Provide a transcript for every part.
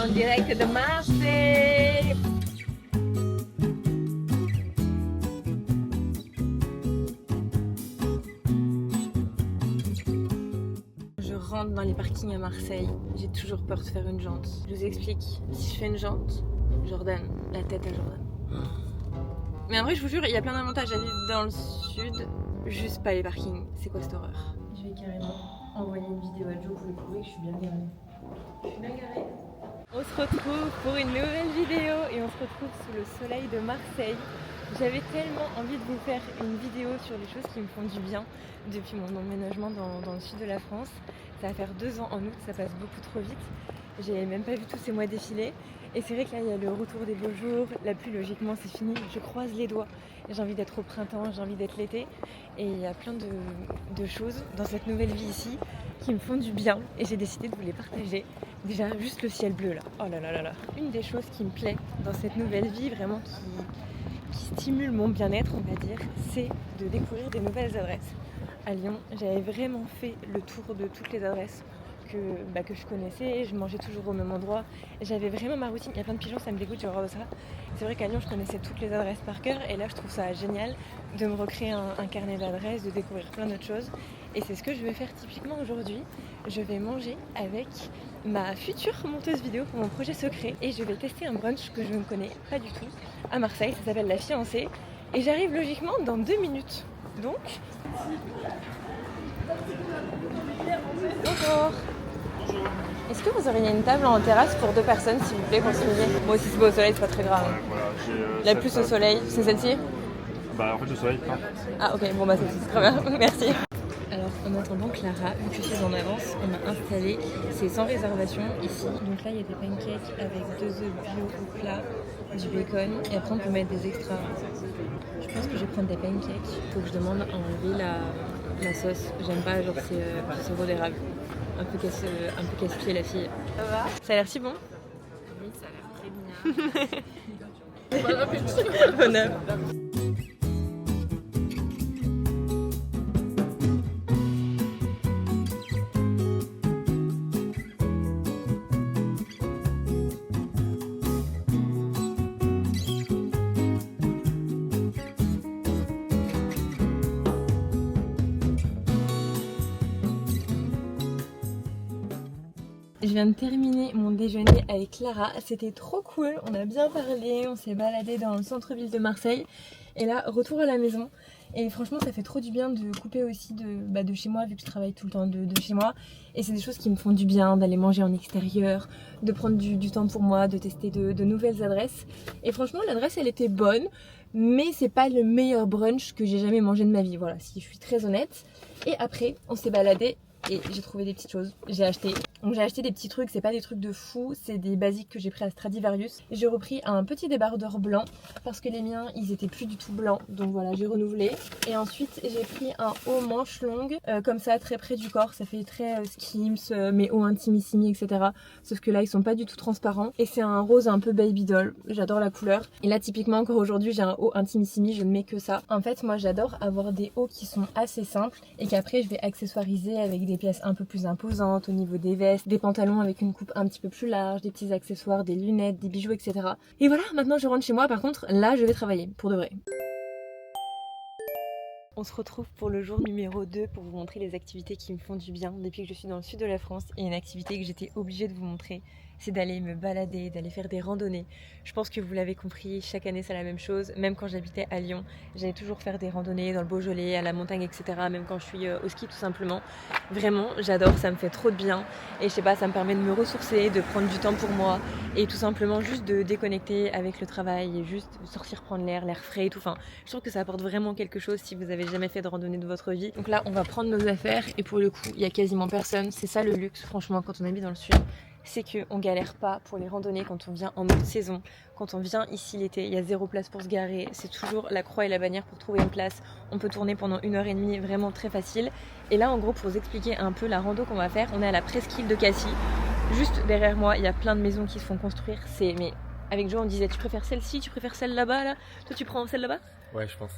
en direct de Marseille. Je rentre dans les parkings à Marseille, j'ai toujours peur de faire une jante. Je vous explique, si je fais une jante, Jordan, la tête à Jordan. Mais en vrai, je vous jure, il y a plein d'avantages à vivre dans le sud, juste pas les parkings. C'est quoi cette horreur? Je vais carrément envoyer une vidéo à Joe pour lui prouver que je suis bien garée. Je suis bien garée. On se retrouve pour une nouvelle vidéo et on se retrouve sous le soleil de Marseille. J'avais tellement envie de vous faire une vidéo sur les choses qui me font du bien depuis mon emménagement dans le sud de la France. Ça va faire 2 ans en août, ça passe beaucoup trop vite. J'ai même pas vu tous ces mois défiler. Et c'est vrai que là, il y a le retour des beaux jours. La pluie, logiquement, c'est fini. Je croise les doigts. J'ai envie d'être au printemps, j'ai envie d'être l'été. Et il y a plein de choses dans cette nouvelle vie ici qui me font du bien. Et j'ai décidé de vous les partager. Déjà, juste le ciel bleu là. Oh là là là là. Une des choses qui me plaît dans cette nouvelle vie, vraiment qui stimule mon bien-être, on va dire, c'est de découvrir des nouvelles adresses. À Lyon, j'avais vraiment fait le tour de toutes les adresses que je connaissais, je mangeais toujours au même endroit, j'avais vraiment ma routine. Il y a plein de pigeons, ça me dégoûte, j'ai horreur de ça. C'est vrai qu'à Lyon je connaissais toutes les adresses par cœur et là je trouve ça génial de me recréer un carnet d'adresses, de découvrir plein d'autres choses et c'est ce que je vais faire typiquement aujourd'hui. Je vais manger avec ma future monteuse vidéo pour mon projet secret et je vais tester un brunch que je ne connais pas du tout à Marseille, ça s'appelle La Fiancée et j'arrive logiquement dans 2 minutes. Donc... Bonjour. Est-ce que vous auriez une table en terrasse pour 2 personnes s'il vous plaît, continuez. Moi si c'est beau au soleil c'est pas très grave. Ouais, voilà, La plus au soleil, c'est celle-ci? Bah en fait le soleil plein. Ah ok, bon bah c'est très bien, merci. Alors en attendant Clara, vu que je suis en avance, on a installé, c'est sans réservation ici. Donc là il y a des pancakes avec 2 œufs bio au plat, du bacon et après on peut mettre des extras. Je pense que je vais prendre des pancakes, faut que je demande à enlever la sauce. J'aime pas genre c'est sirop d'érable. Un peu casse-pied la fille. Ça va? Ça a l'air si bon? Oui, ça a l'air très bien. Bon appétit. Bon appétit. Je viens de terminer mon déjeuner avec Clara, c'était trop cool, on a bien parlé, on s'est baladé dans le centre-ville de Marseille et là retour à la maison et franchement ça fait trop du bien de couper aussi de chez moi vu que je travaille tout le temps de chez moi et c'est des choses qui me font du bien d'aller manger en extérieur, de prendre du temps pour moi, de tester de nouvelles adresses et franchement l'adresse elle était bonne mais c'est pas le meilleur brunch que j'ai jamais mangé de ma vie, voilà si je suis très honnête. Et après on s'est baladé et j'ai trouvé des petites choses, j'ai acheté des petits trucs, c'est pas des trucs de fou, c'est des basiques que j'ai pris à Stradivarius. Et j'ai repris un petit débardeur blanc parce que les miens ils étaient plus du tout blancs, donc voilà j'ai renouvelé. Et ensuite j'ai pris un haut manche longue, comme ça très près du corps, ça fait très Skims, mais haut intimissimi etc. Sauf que là ils sont pas du tout transparents et c'est un rose un peu baby doll, j'adore la couleur. Et là typiquement encore aujourd'hui j'ai un haut intimissimi, je ne mets que ça. En fait moi j'adore avoir des hauts qui sont assez simples et qu'après je vais accessoiriser avec des pièces un peu plus imposantes au niveau des vestes, des pantalons avec une coupe un petit peu plus large, des petits accessoires, des lunettes, des bijoux etc. Et voilà, maintenant je rentre chez moi, par contre là je vais travailler, pour de vrai. On se retrouve pour le jour numéro 2 pour vous montrer les activités qui me font du bien depuis que je suis dans le sud de la France. Et une activité que j'étais obligée de vous montrer, c'est d'aller me balader, d'aller faire des randonnées. Je pense que vous l'avez compris, chaque année c'est la même chose. Même quand j'habitais à Lyon, j'allais toujours faire des randonnées dans le Beaujolais, à la montagne, etc. Même quand je suis au ski tout simplement. Vraiment, j'adore, ça me fait trop de bien. Et je sais pas, ça me permet de me ressourcer, de prendre du temps pour moi. Et tout simplement juste de déconnecter avec le travail et juste sortir prendre l'air frais et tout. Enfin, je trouve que ça apporte vraiment quelque chose si vous avez jamais fait de randonnée de votre vie. Donc là, on va prendre nos affaires et pour le coup, il y a quasiment personne. C'est ça le luxe, franchement, quand on habite dans le sud. C'est qu'on galère pas pour les randonnées quand on vient en haute saison. Quand on vient ici l'été, il y a 0 place pour se garer. C'est toujours la croix et la bannière pour trouver une place. On peut tourner pendant 1h30, vraiment très facile. Et là, en gros, pour vous expliquer un peu la rando qu'on va faire, on est à la presqu'île de Cassis. Juste derrière moi, il y a plein de maisons qui se font construire. Mais avec Joe, on disait, tu préfères celle-ci, tu préfères celle là-bas là? Toi, tu prends celle là-bas? Ouais, je pense.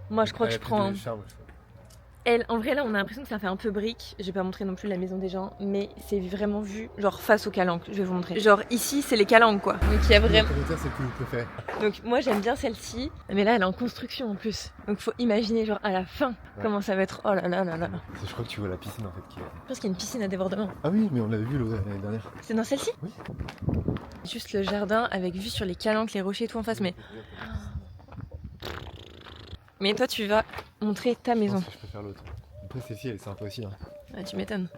Moi, je crois que je prends... Elle, en vrai là on a l'impression que ça fait un peu brique. Je vais pas montrer non plus la maison des gens, mais c'est vraiment vu genre face aux calanques. Je vais vous montrer. Genre ici c'est les calanques quoi. Donc il y a vraiment. C'est que vous préférez. Donc moi j'aime bien celle-ci, mais là elle est en construction en plus. Donc faut imaginer genre à la fin comment ça va être. Oh là là là là. Je crois que tu vois la piscine en fait qui est. Je pense qu'il y a une piscine à débordement. Ah oui, mais on l'avait vu l'année dernière. C'est dans celle-ci? Oui. Juste le jardin avec vue sur les calanques, les rochers et tout en face, mais. Mais toi tu vas montrer ta maison. Je préfère l'autre. Après celle-ci elle est sympa aussi. Hein. Ah, tu m'étonnes.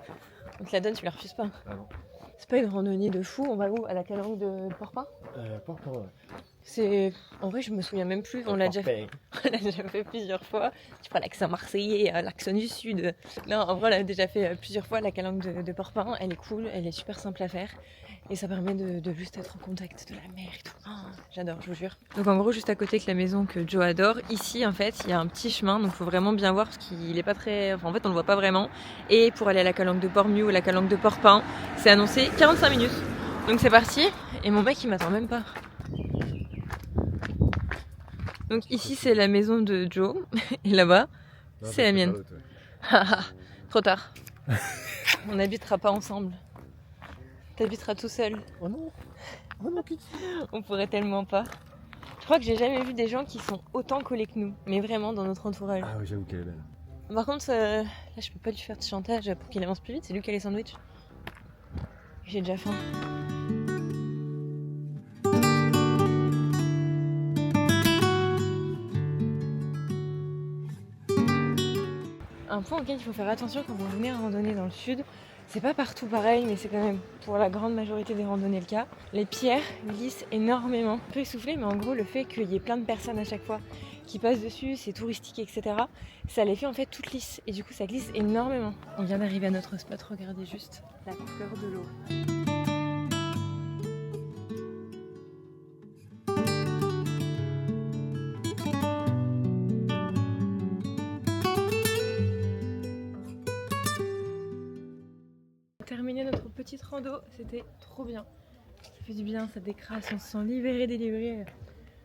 On te la donne, tu la refuses pas. Ah non. C'est pas une randonnée de fou, on va où? À la calanque de Porpin? Porpin, ouais. C'est. En vrai, je me souviens même plus, on l'a déjà fait. On l'a déjà fait plusieurs fois. Tu prends l'accent marseillais, l'accent du sud. Non, en vrai, on l'a déjà fait plusieurs fois, la calanque de Porpin. Elle est cool, elle est super simple à faire. Et ça permet de juste être en contact de la mer et tout. Oh, j'adore, je vous jure. Donc en gros, juste à côté de la maison que Joe adore, ici en fait, il y a un petit chemin. Donc il faut vraiment bien voir parce qu'il est pas très... Enfin en fait, on le voit pas vraiment. Et pour aller à la calanque de Port-Miou ou la calanque de Porpin, c'est annoncé 45 minutes. Donc c'est parti. Et mon mec, il m'attend même pas. Donc ici, c'est la maison de Joe. Et là-bas, c'est la mienne. Trop tard. On n'habitera pas ensemble. T'habiteras tout seul. Oh non. Oh non, Kitty. On pourrait tellement pas. Je crois que j'ai jamais vu des gens qui sont autant collés que nous. Mais vraiment dans notre entourage. Ah oui, j'avoue qu'elle est belle. Par contre, là je peux pas lui faire de chantage pour qu'il avance plus vite. C'est lui qui a les sandwichs. J'ai déjà faim. Un point auquel il faut faire attention quand vous venez randonner dans le sud, c'est pas partout pareil, mais c'est quand même pour la grande majorité des randonnées le cas. Les pierres glissent énormément. Un peu essoufflé, mais en gros, le fait qu'il y ait plein de personnes à chaque fois qui passent dessus, c'est touristique, etc., ça les fait en fait toutes lisses. Et du coup, ça glisse énormément. On vient d'arriver à notre spot, regardez juste la couleur de l'eau. Terminé notre petite rando, c'était trop bien. Ça fait du bien, ça décrasse, on se sent libéré, délivré.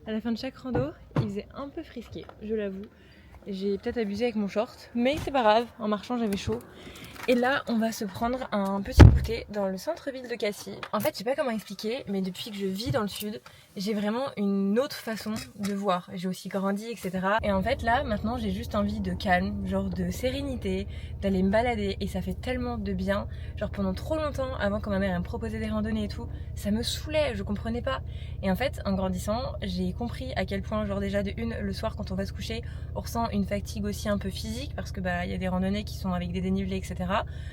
À la fin de chaque rando, il faisait un peu frisqué, je l'avoue. J'ai peut-être abusé avec mon short, mais c'est pas grave, en marchant j'avais chaud. Et là, on va se prendre un petit goûter dans le centre-ville de Cassis. En fait, je sais pas comment expliquer, mais depuis que je vis dans le sud, j'ai vraiment une autre façon de voir. J'ai aussi grandi, etc. Et en fait, là, maintenant, j'ai juste envie de calme, genre de sérénité, d'aller me balader. Et ça fait tellement de bien. Genre pendant trop longtemps, avant que ma mère me proposait des randonnées et tout, ça me saoulait, je comprenais pas. Et en fait, en grandissant, j'ai compris à quel point, genre déjà de une, le soir quand on va se coucher, on ressent une fatigue aussi un peu physique, parce que bah, y a des randonnées qui sont avec des dénivelés, etc.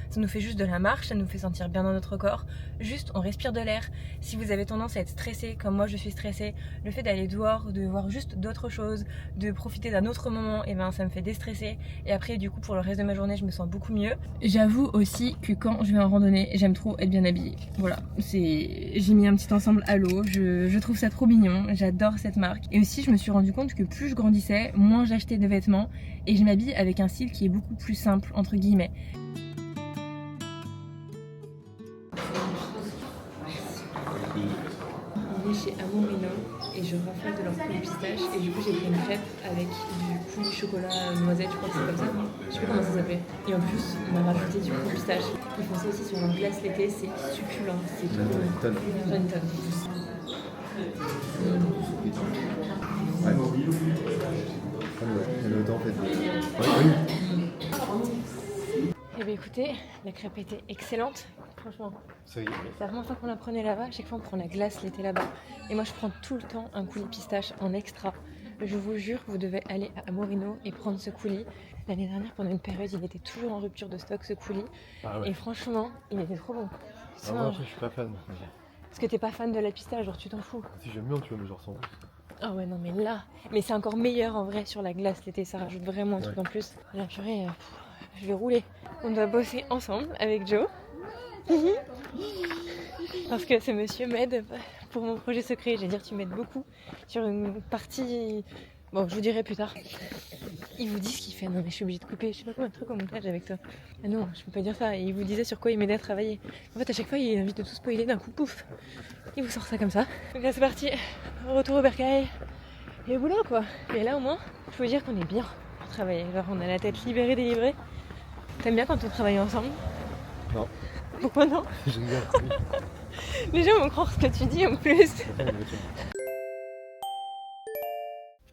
Ça nous fait juste de la marche, ça nous fait sentir bien dans notre corps. Juste, on respire de l'air. Si vous avez tendance à être stressé, comme moi je suis stressée, le fait d'aller dehors, de voir juste d'autres choses, de profiter d'un autre moment, et ben ça me fait déstresser. Et après, du coup, pour le reste de ma journée, je me sens beaucoup mieux. J'avoue aussi que quand je vais en randonnée, j'aime trop être bien habillée. Voilà, j'ai mis un petit ensemble à l'eau. Je trouve ça trop mignon. J'adore cette marque. Et aussi, je me suis rendu compte que plus je grandissais, moins j'achetais de vêtements et je m'habille avec un style qui est beaucoup plus simple entre guillemets. On est chez Amorino et je rafale de leur coulis pistache et du coup j'ai pris une crêpe avec du coulis chocolat noisette, je crois que c'est comme ça. Je sais pas comment ça s'appelait. Et en plus on m'a rajouté du coulis pistache. Ils font ça aussi sur leur glace l'été, c'est succulent, c'est trop bon. Une tonne. Ouais. Le temps en fait. Et bien écoutez, la crêpe était excellente, franchement. Ça y est. C'est la première fois qu'on la prenait là-bas, à chaque fois on prend la glace l'été là-bas. Et moi je prends tout le temps un coulis pistache en extra. Je vous jure, vous devez aller à Amorino et prendre ce coulis. L'année dernière, pendant une période, il était toujours en rupture de stock ce coulis. Ah ouais. Et franchement, il était trop bon. Ah moi après je suis pas fan. Parce que t'es pas fan de la pistache, genre tu t'en fous. Si j'aime bien tu vois, mais genre sans plus. Ah ouais non mais là, mais c'est encore meilleur en vrai sur la glace l'été, ça rajoute vraiment un truc en plus. La purée, je vais rouler. On doit bosser ensemble avec Joe. Parce que ce monsieur m'aide pour mon projet secret. J'allais dire tu m'aides beaucoup sur une partie... Bon, je vous dirai plus tard. Il vous dit ce qu'il fait. Non mais je suis obligée de couper. Je sais pas combien de trucs au montage avec toi. Ah non, je peux pas dire ça. Il vous disait sur quoi il m'aidait à travailler. En fait à chaque fois il a envie de tout spoiler d'un coup, pouf. Il vous sort ça comme ça. Donc là c'est parti. Retour au bercail. Et au boulot quoi. Et là au moins, je peux vous dire qu'on est bien. travailler. Genre on a la tête libérée, délivrée. T'aimes bien quand on travaille ensemble? Non. Pourquoi non? J'aime bien. Les gens vont croire ce que tu dis en plus.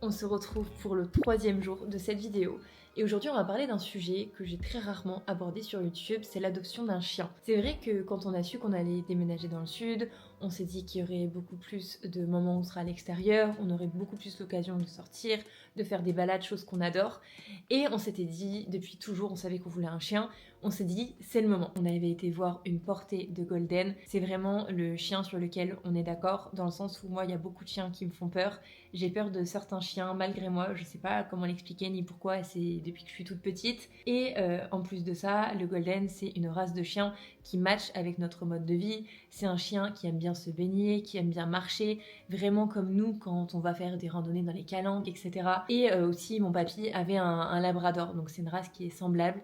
On se retrouve pour le 3e jour de cette vidéo. Et aujourd'hui, on va parler d'un sujet que j'ai très rarement abordé sur YouTube, c'est l'adoption d'un chien. C'est vrai que quand on a su qu'on allait déménager dans le sud, on s'est dit qu'il y aurait beaucoup plus de moments où on sera à l'extérieur, on aurait beaucoup plus l'occasion de sortir, de faire des balades, choses qu'on adore. Et on s'était dit, depuis toujours, on savait qu'on voulait un chien, on s'est dit, c'est le moment. On avait été voir une portée de Golden, c'est vraiment le chien sur lequel on est d'accord, dans le sens où moi, il y a beaucoup de chiens qui me font peur. J'ai peur de certains chiens, malgré moi, je sais pas comment l'expliquer ni pourquoi, c'est depuis que je suis toute petite. Et en plus de ça, le Golden, c'est une race de chien qui match avec notre mode de vie. C'est un chien qui aime bien se baigner, qui aime bien marcher, vraiment comme nous quand on va faire des randonnées dans les calanques, etc. Et aussi, mon papy avait un labrador, donc c'est une race qui est semblable.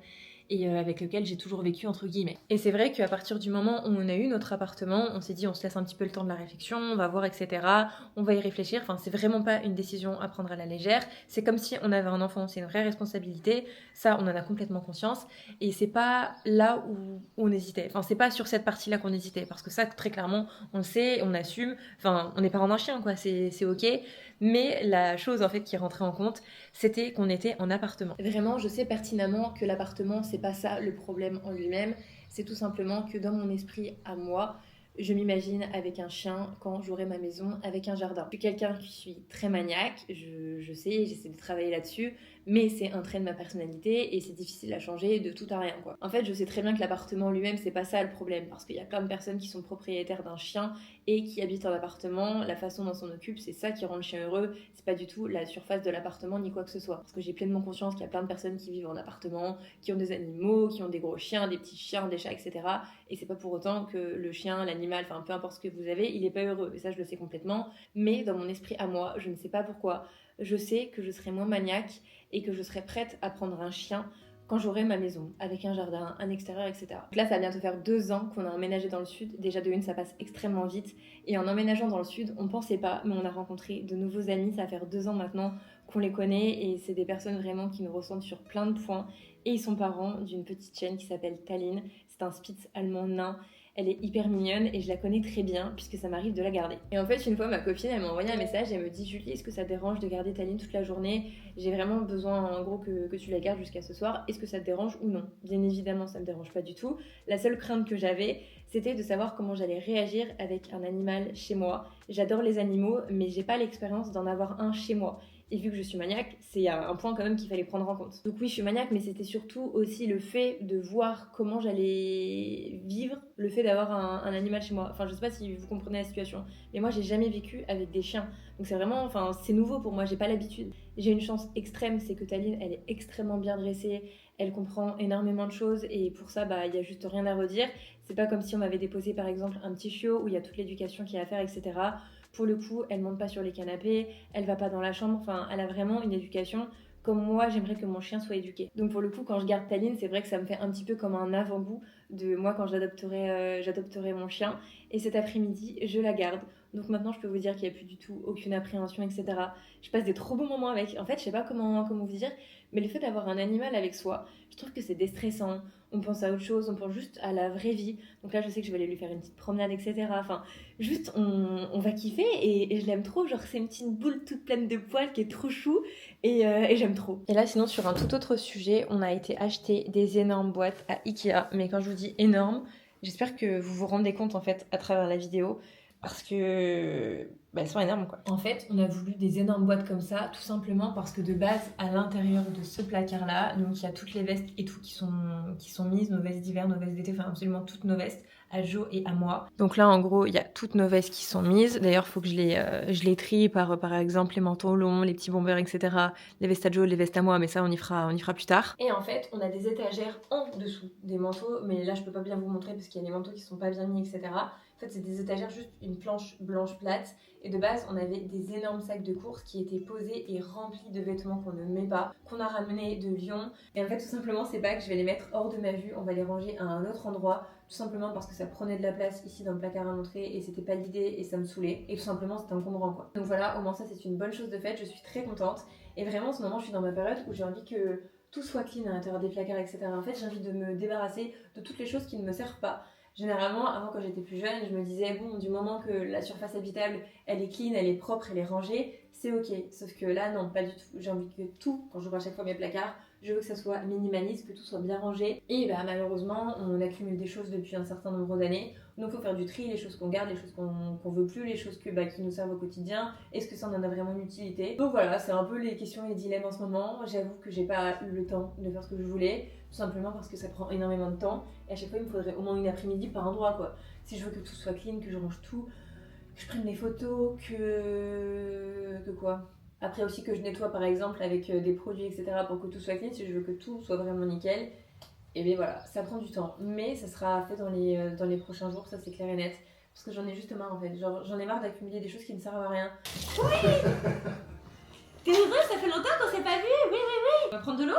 Et avec lequel j'ai toujours vécu entre guillemets. Et c'est vrai qu'à partir du moment où on a eu notre appartement, on s'est dit on se laisse un petit peu le temps de la réflexion, on va voir, etc. On va y réfléchir, enfin c'est vraiment pas une décision à prendre à la légère, c'est comme si on avait un enfant, c'est une vraie responsabilité, ça on en a complètement conscience, et c'est pas là où on hésitait, enfin c'est pas sur cette partie-là qu'on hésitait, parce que ça très clairement on le sait, on assume, enfin on est parents d'un chien quoi, c'est ok, mais la chose en fait qui rentrait en compte, c'était qu'on était en appartement. Vraiment, je sais pertinemment que l'appartement, c'est pas ça le problème en lui-même, c'est tout simplement que dans mon esprit à moi, je m'imagine avec un chien quand j'aurai ma maison avec un jardin. Je suis quelqu'un qui suis très maniaque, je sais, j'essaie de travailler là-dessus, mais c'est un trait de ma personnalité et c'est difficile à changer de tout à rien quoi. En fait, je sais très bien que l'appartement lui-même, c'est pas ça le problème, parce qu'il y a plein de personnes qui sont propriétaires d'un chien et qui habitent en appartement, la façon dont on s'en occupe, c'est ça qui rend le chien heureux, c'est pas du tout la surface de l'appartement ni quoi que ce soit. Parce que j'ai pleinement conscience qu'il y a plein de personnes qui vivent en appartement, qui ont des animaux, qui ont des gros chiens, des petits chiens, des chats, etc. Et c'est pas pour autant que le chien, l'animal, enfin peu importe ce que vous avez, il est pas heureux. Et ça, je le sais complètement. Mais dans mon esprit à moi, je ne sais pas pourquoi, je sais que je serai moins maniaque et que je serai prête à prendre un chien quand j'aurai ma maison, avec un jardin, un extérieur, etc. Donc là, ça va bientôt faire 2 ans qu'on a emménagé dans le sud. Déjà de une, ça passe extrêmement vite. Et en emménageant dans le sud, on pensait pas, mais on a rencontré de nouveaux amis. Ça va faire 2 ans maintenant qu'on les connaît et c'est des personnes vraiment qui nous ressemblent sur plein de points. Et ils sont parents d'une petite chienne qui s'appelle Tallinn. C'est un Spitz allemand nain. Elle est hyper mignonne et je la connais très bien puisque ça m'arrive de la garder. Et en fait, une fois, ma copine, elle m'a envoyé un message, elle me dit « Julie, est-ce que ça te dérange de garder Tallinn toute la journée? J'ai vraiment besoin, en gros, que tu la gardes jusqu'à ce soir. Est-ce que ça te dérange ou non ?» Bien évidemment, ça me dérange pas du tout. La seule crainte que j'avais, c'était de savoir comment j'allais réagir avec un animal chez moi. J'adore les animaux, mais j'ai pas l'expérience d'en avoir un chez moi. Et vu que je suis maniaque, c'est un point quand même qu'il fallait prendre en compte. Donc oui, je suis maniaque, mais c'était surtout aussi le fait de voir comment j'allais vivre le fait d'avoir un animal chez moi. Enfin, je sais pas si vous comprenez la situation, mais moi, j'ai jamais vécu avec des chiens. Donc c'est vraiment, enfin, c'est nouveau pour moi, j'ai pas l'habitude. J'ai une chance extrême, c'est que Tallinn, elle est extrêmement bien dressée, elle comprend énormément de choses et pour ça, bah, il y a juste rien à redire. C'est pas comme si on m'avait déposé par exemple un petit chiot où il y a toute l'éducation qu'il y a à faire, etc. Pour le coup, elle monte pas sur les canapés, elle va pas dans la chambre, enfin, elle a vraiment une éducation comme moi, j'aimerais que mon chien soit éduqué. Donc pour le coup, quand je garde Tallinn, c'est vrai que ça me fait un petit peu comme un avant-goût de moi quand j'adopterai mon chien. Et cet après-midi, je la garde. Donc maintenant, je peux vous dire qu'il n'y a plus du tout aucune appréhension, etc. Je passe des trop bons moments avec. En fait, je sais pas comment vous dire, mais le fait d'avoir un animal avec soi, je trouve que c'est déstressant. On pense à autre chose, on pense juste à la vraie vie. Donc là, je sais que je vais aller lui faire une petite promenade, etc. Enfin, juste, on va kiffer et je l'aime trop. Genre, c'est une petite boule toute pleine de poils qui est trop chou et j'aime trop. Et là, sinon, sur un tout autre sujet, on a été acheter des énormes boîtes à Ikea. Mais quand je vous dis énorme, j'espère que vous vous rendez compte en fait à travers la vidéo. Parce que elles sont énormes quoi. En fait, on a voulu des énormes boîtes comme ça, tout simplement parce que de base, à l'intérieur de ce placard-là, donc il y a toutes les vestes et tout qui sont mises, nos vestes d'hiver, nos vestes d'été, enfin absolument toutes nos vestes, à Jo et à moi. Donc là, en gros, il y a toutes nos vestes qui sont mises. D'ailleurs, il faut que je les trie par exemple les manteaux longs, les petits bombers, etc. Les vestes à Jo, les vestes à moi, mais ça, on y fera plus tard. Et en fait, on a des étagères en dessous des manteaux, mais là, je peux pas bien vous montrer parce qu'il y a les manteaux qui sont pas bien mis, etc. En fait, c'est des étagères, juste une planche blanche plate. Et de base, on avait des énormes sacs de courses qui étaient posés et remplis de vêtements qu'on ne met pas, qu'on a ramenés de Lyon. Et en fait, tout simplement, ces bacs, je vais les mettre hors de ma vue. On va les ranger à un autre endroit, tout simplement parce que ça prenait de la place ici dans le placard à montrer et c'était pas l'idée et ça me saoulait. Et tout simplement, c'était encombrant quoi. Donc voilà, au moins ça, c'est une bonne chose de fait. Je suis très contente. Et vraiment, en ce moment, je suis dans ma période où j'ai envie que tout soit clean à l'intérieur des placards, etc. En fait, j'ai envie de me débarrasser de toutes les choses qui ne me servent pas. Généralement, avant quand j'étais plus jeune, je me disais bon, du moment que la surface habitable, elle est clean, elle est propre, elle est rangée, c'est ok. Sauf que là, non, pas du tout. J'ai envie que tout, quand j'ouvre à chaque fois mes placards, je veux que ça soit minimaliste, que tout soit bien rangé. Et bah malheureusement, on accumule des choses depuis un certain nombre d'années. Donc il faut faire du tri, les choses qu'on garde, les choses qu'on veut plus, les choses qui nous servent au quotidien. Est-ce que ça en a vraiment une utilité? Donc voilà, c'est un peu les questions et les dilemmes en ce moment. J'avoue que j'ai pas eu le temps de faire ce que je voulais, tout simplement parce que ça prend énormément de temps. Et à chaque fois, il me faudrait au moins une après-midi par endroit quoi. Si je veux que tout soit clean, que je range tout, que je prenne des photos, que quoi? Après aussi que je nettoie par exemple avec des produits etc. pour que tout soit clean, si je veux que tout soit vraiment nickel. Et bien voilà, ça prend du temps, mais ça sera fait dans les prochains jours, ça c'est clair et net. Parce que j'en ai juste marre en fait, genre j'en ai marre d'accumuler des choses qui ne servent à rien. Oui. T'es heureuse, ça fait longtemps qu'on s'est pas vu. Oui. On va prendre de l'eau.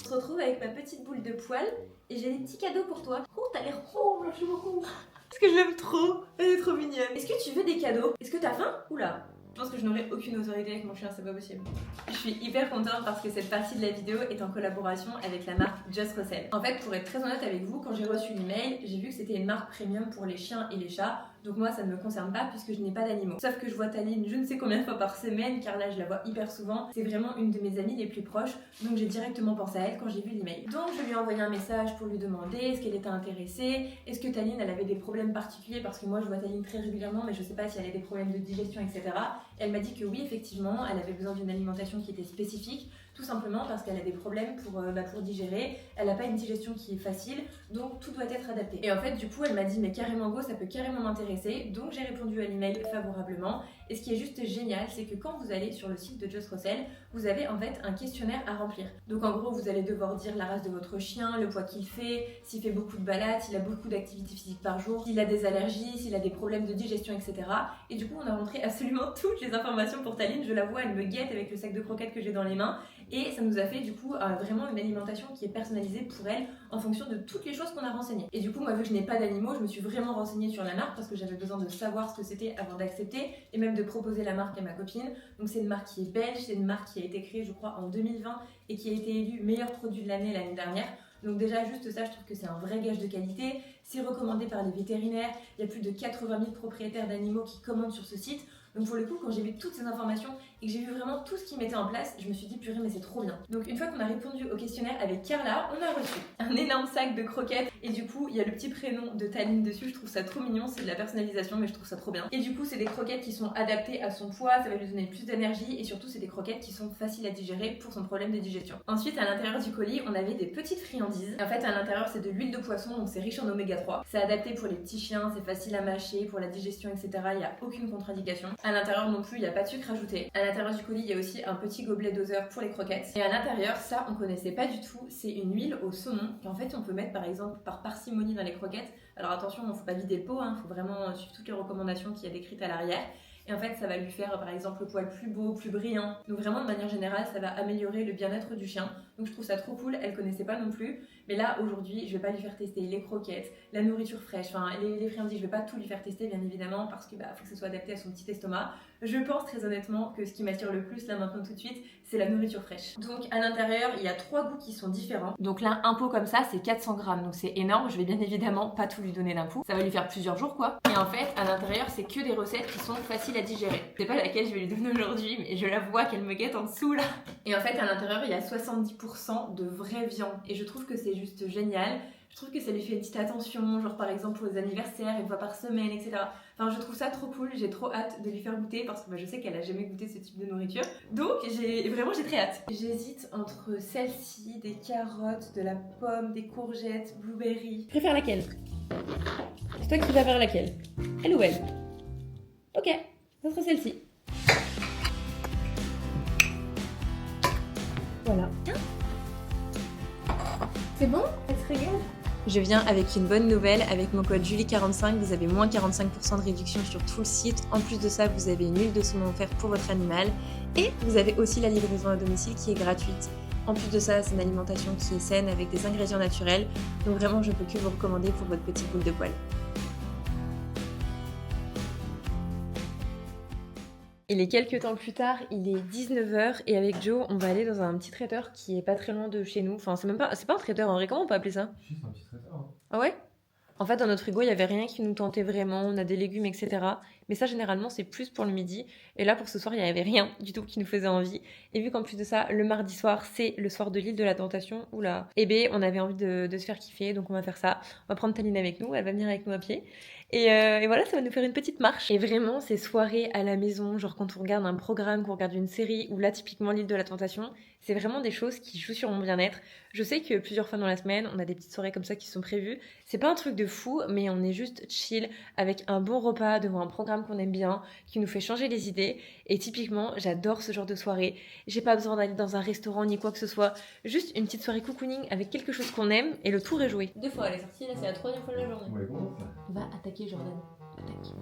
On se retrouve avec ma petite boule de poils et j'ai des petits cadeaux pour toi. Oh, t'as l'air trop, merci beaucoup. Parce que je l'aime trop, elle est trop mignonne. Est-ce que tu veux des cadeaux? Est-ce que t'as faim? Oula. Je pense que je n'aurai aucune autorité avec mon chien, c'est pas possible. Je suis hyper contente parce que cette partie de la vidéo est en collaboration avec la marque Just Russell. En fait, pour être très honnête avec vous, quand j'ai reçu l'email, j'ai vu que c'était une marque premium pour les chiens et les chats. Donc moi, ça ne me concerne pas puisque je n'ai pas d'animaux. Sauf que je vois Taline je ne sais combien de fois par semaine, car là je la vois hyper souvent. C'est vraiment une de mes amies les plus proches, donc j'ai directement pensé à elle quand j'ai vu l'email. Donc je lui ai envoyé un message pour lui demander est-ce qu'elle était intéressée, est-ce que Taline elle avait des problèmes particuliers, parce que moi je vois Taline très régulièrement, mais je sais pas si elle a des problèmes de digestion, etc. Elle m'a dit que oui, effectivement, elle avait besoin d'une alimentation qui était spécifique, tout simplement parce qu'elle a des problèmes pour digérer, elle n'a pas une digestion qui est facile, donc tout doit être adapté. Et en fait, du coup, elle m'a dit mais carrément go, ça peut carrément m'intéresser, donc j'ai répondu à l'email favorablement. Et ce qui est juste génial, c'est que quand vous allez sur le site de Just Russell, vous avez en fait un questionnaire à remplir. Donc en gros, vous allez devoir dire la race de votre chien, le poids qu'il fait, s'il fait beaucoup de balades, s'il a beaucoup d'activités physiques par jour, s'il a des allergies, s'il a des problèmes de digestion, etc. Et du coup, on a rentré absolument toutes les informations pour Taline. Je la vois, elle me guette avec le sac de croquettes que j'ai dans les mains. Et ça nous a fait du coup vraiment une alimentation qui est personnalisée pour elle en fonction de toutes les choses qu'on a renseignées. Et du coup, moi vu que je n'ai pas d'animaux, je me suis vraiment renseignée sur la marque parce que j'avais besoin de savoir ce que c'était avant d'accepter et même de proposer la marque à ma copine. Donc c'est une marque qui est belge, c'est une marque qui a été créée je crois en 2020 et qui a été élue meilleur produit de l'année l'année dernière. Donc déjà juste ça, je trouve que c'est un vrai gage de qualité. C'est recommandé par les vétérinaires. Il y a plus de 80 000 propriétaires d'animaux qui commandent sur ce site. Donc pour le coup, quand j'ai vu toutes ces informations et que j'ai vu vraiment tout ce qu'ils mettaient en place, je me suis dit purée mais c'est trop bien. Donc une fois qu'on a répondu au questionnaire avec Carla, on a reçu un énorme sac de croquettes et du coup il y a le petit prénom de Taline dessus, je trouve ça trop mignon, c'est de la personnalisation mais je trouve ça trop bien. Et du coup c'est des croquettes qui sont adaptées à son poids, ça va lui donner plus d'énergie et surtout c'est des croquettes qui sont faciles à digérer pour son problème de digestion. Ensuite à l'intérieur du colis on avait des petites friandises. Et en fait à l'intérieur c'est de l'huile de poisson donc c'est riche en oméga 3. C'est adapté pour les petits chiens, c'est facile à mâcher, pour la digestion etc. Il n'y a aucune contre-indication. À l'intérieur non plus il n'y a pas de sucre ajouté. À l'intérieur du colis il y a aussi un petit gobelet doseur pour les croquettes. Et à l'intérieur, ça on connaissait pas du tout, c'est une huile au saumon qu'en fait on peut mettre par exemple par parcimonie dans les croquettes. Alors attention, il ne faut pas vider le pot, il faut vraiment suivre toutes les recommandations qu'il y a décrites à l'arrière. Et en fait ça va lui faire par exemple le poil plus beau, plus brillant. Donc vraiment de manière générale ça va améliorer le bien-être du chien. Donc je trouve ça trop cool, elle connaissait pas non plus. Mais là aujourd'hui je vais pas lui faire tester les croquettes, la nourriture fraîche, enfin les friandises, je vais pas tout lui faire tester bien évidemment parce que faut que ce soit adapté à son petit estomac. Je pense très honnêtement que ce qui m'attire le plus là maintenant tout de suite c'est la nourriture fraîche. Donc à l'intérieur il y a 3 goûts qui sont différents. Donc là un pot comme ça c'est 400 grammes donc c'est énorme, je vais bien évidemment pas tout lui donner d'un coup. Ça va lui faire plusieurs jours quoi. Et en fait à l'intérieur c'est que des recettes qui sont faciles à digérer. Je sais pas laquelle je vais lui donner aujourd'hui mais je la vois qu'elle me guette en dessous là. Et en fait à l'intérieur il y a 70% de vraie viande et je trouve que c'est juste génial. Je trouve que ça lui fait une petite attention, genre par exemple pour les anniversaires, une fois par semaine, etc. Enfin, je trouve ça trop cool, j'ai trop hâte de lui faire goûter parce que je sais qu'elle a jamais goûté ce type de nourriture. Donc, j'ai très hâte. J'hésite entre celle-ci, des carottes, de la pomme, des courgettes, blueberry. Tu préfères laquelle? C'est toi qui vas vers laquelle? Elle ou elle? Ok, ça sera celle-ci. Voilà. C'est bon? Elle se régale? Je viens avec une bonne nouvelle, avec mon code Julie45, vous avez moins 45% de réduction sur tout le site. En plus de ça, vous avez une huile de saumon offerte pour votre animal et vous avez aussi la livraison à domicile qui est gratuite. En plus de ça, c'est une alimentation qui est saine avec des ingrédients naturels, donc vraiment je ne peux que vous recommander pour votre petite boule de poil. Il est quelques temps plus tard, il est 19h et avec Joe, on va aller dans un petit traiteur qui est pas très loin de chez nous. Enfin, c'est pas un traiteur en vrai, comment on peut appeler ça? Si, c'est un petit traiteur. Hein. Ah ouais? En fait, dans notre frigo, il y avait rien qui nous tentait vraiment, on a des légumes, etc. Mais ça, généralement, c'est plus pour le midi. Et là, pour ce soir, il n'y avait rien du tout qui nous faisait envie. Et vu qu'en plus de ça, le mardi soir, c'est le soir de l'île de la Tentation, oula, eh ben, on avait envie de se faire kiffer, donc on va faire ça. On va prendre Taline avec nous, elle va venir avec nous à pied. Et voilà, ça va nous faire une petite marche. Et vraiment, ces soirées à la maison, genre quand on regarde un programme, qu'on regarde une série, ou là, typiquement l'île de la Tentation, c'est vraiment des choses qui jouent sur mon bien-être. Je sais que plusieurs fois dans la semaine, on a des petites soirées comme ça qui sont prévues. C'est pas un truc de fou, mais on est juste chill avec un bon repas devant un programme qu'on aime bien, qui nous fait changer les idées. Et typiquement, j'adore ce genre de soirée. J'ai pas besoin d'aller dans un restaurant ni quoi que ce soit. Juste une petite soirée cocooning avec quelque chose qu'on aime et le tour est joué. 2 fois elle est sortie, là c'est la 3e fois de la journée. Ouais, comment ça Va attaquer Jordan. Attaque.